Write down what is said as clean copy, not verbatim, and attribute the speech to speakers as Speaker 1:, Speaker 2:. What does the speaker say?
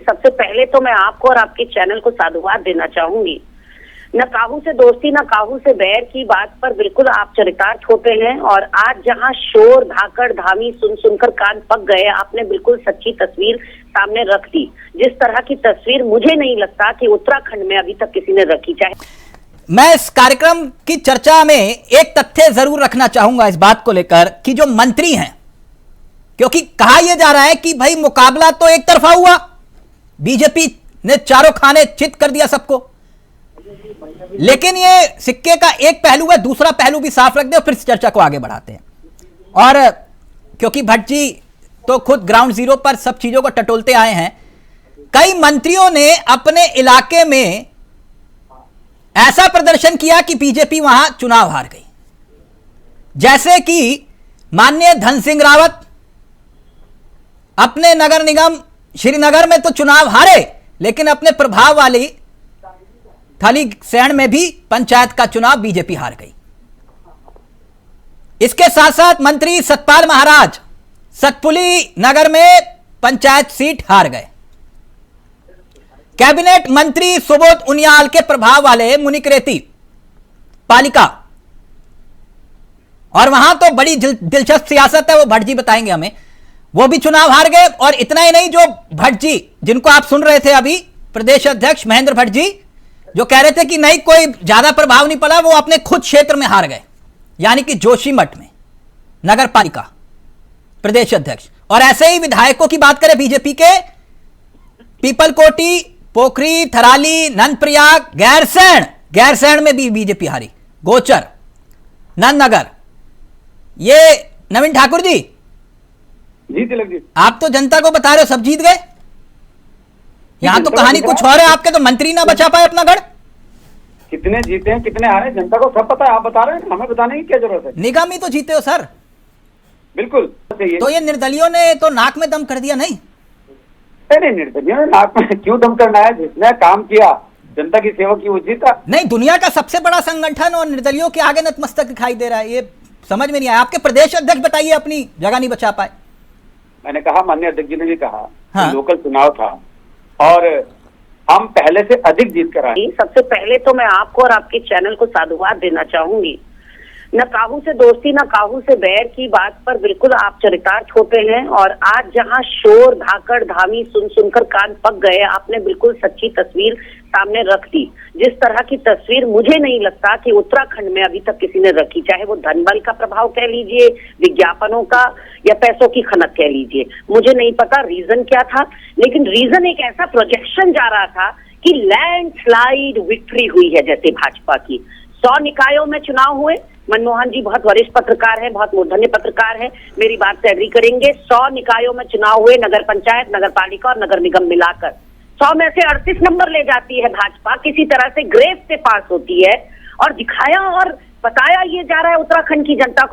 Speaker 1: सबसे पहले तो मैं आपको और आपके चैनल को साधुवाद देना चाहूंगी। न काहू से दोस्ती न काहू से बैर की बात पर बिल्कुल आप चरितार्थ होते हैं। और आज जहां शोर धाकड़ धामी सुन सुनकर कान पक गए, आपने बिल्कुल सच्ची तस्वीर सामने रख दी। जिस तरह की तस्वीर मुझे नहीं लगता कि उत्तराखंड में अभी तक किसी ने रखी। चाहे
Speaker 2: मैं इस कार्यक्रम की चर्चा में एक तथ्य जरूर रखना चाहूंगा इस बात को लेकर कि जो मंत्री हैं, क्योंकि कहा यह जा रहा है कि भाई मुकाबला तो एक तरफा हुआ, बीजेपी ने चारों खाने चित कर दिया सबको, लेकिन ये सिक्के का एक पहलू है, दूसरा पहलू भी साफ रख दे और फिर चर्चा को आगे बढ़ाते हैं। और क्योंकि भट्ट जी तो खुद ग्राउंड जीरो पर सब चीजों को टटोलते आए हैं, कई मंत्रियों ने अपने इलाके में ऐसा प्रदर्शन किया कि बीजेपी वहां चुनाव हार गई। जैसे कि माननीय धन सिंह रावत अपने नगर निगम श्रीनगर में तो चुनाव हारे, लेकिन अपने प्रभाव वाली थलीसैंण में भी पंचायत का चुनाव बीजेपी हार गई। इसके साथ साथ मंत्री सतपाल महाराज सतपुली नगर में पंचायत सीट हार गए। कैबिनेट मंत्री सुबोध उनियाल के प्रभाव वाले मुनिकरेती पालिका, और वहां तो बड़ी दिलचस्प सियासत है, वो भट्ट जी बताएंगे हमें, वो भी चुनाव हार गए। और इतना ही नहीं, जो भट्ट जी जिनको आप सुन रहे थे अभी, प्रदेश अध्यक्ष महेंद्र भट्ट जी, जो कह रहे थे कि नहीं कोई ज्यादा प्रभाव नहीं पड़ा, वो अपने खुद क्षेत्र में हार गए, यानी कि जोशीमठ में नगर पालिका प्रदेश अध्यक्ष। और ऐसे ही विधायकों की बात करें बीजेपी के, पीपलकोटी, पोखरी, थराली, नंदप्रयाग, गैरसैंण में भी बीजेपी हारी, गोचर, नंदनगर। ये नवीन ठाकुर जी,
Speaker 3: तिलक जी,
Speaker 2: आप तो जनता को बता रहे हो सब जीत गए, यहां तो कहानी कुछ और है। आपके तो मंत्री ना बचा पाए अपना गढ़।
Speaker 3: कितने जीते हैं कितने हारे जनता को सब पता है, आप बता रहे हैं, हमें बताने की क्या जरूरत है।
Speaker 2: निगम ही तो जीते हो सर।
Speaker 3: बिल्कुल
Speaker 2: तो ये निर्दलियों ने तो नाक में दम कर दिया। नहीं
Speaker 3: निर्दलियों ने नाक में क्यों दम करना है, जिसने काम किया जनता की सेवा की वो जीता।
Speaker 2: नहीं, दुनिया का सबसे बड़ा संगठन और निर्दलियों के आगे नतमस्तक दिखाई दे रहा है, ये समझ में नहीं आया। आपके प्रदेश अध्यक्ष बताइए अपनी जगह नहीं बचा पाए।
Speaker 3: मैंने कहा, माननीय अध्यक्ष जी ने भी कहा,
Speaker 2: हाँ।
Speaker 3: लोकल चुनाव था और हम पहले से अधिक जीत कर आए।
Speaker 1: सबसे पहले तो मैं आपको और आपके चैनल को साधुवाद देना चाहूंगी। न काहू से दोस्ती न काहू से बैर की बात पर बिल्कुल आप चरितार्थ होते हैं। और आज जहां शोर धाकड़ धामी सुन सुनकर कान पक गए, आपने बिल्कुल सच्ची तस्वीर सामने रख दी। जिस तरह की तस्वीर मुझे नहीं लगता कि उत्तराखंड में अभी तक किसी ने रखी, चाहे वो धनबल का प्रभाव कह लीजिए, विज्ञापनों का, या पैसों की खनक कह लीजिए। मुझे नहीं पता रीजन क्या था, लेकिन रीजन एक ऐसा प्रोजेक्शन जा रहा था कि लैंडस्लाइड विक्ट्री हुई है जैसे भाजपा की। 100 निकायों में चुनाव हुए। मनमोहन जी बहुत वरिष्ठ पत्रकार हैं, बहुत मूर्धन्य पत्रकार हैं, मेरी बात से एग्री करेंगे। 100 निकायों में चुनाव हुए, नगर पंचायत, नगर पालिका और नगर निगम मिलाकर 100 में से 38 नंबर ले जाती है भाजपा, किसी तरह से ग्रेव से पास होती है। और दिखाया और बताया ये जा रहा है उत्तराखंड की जनता को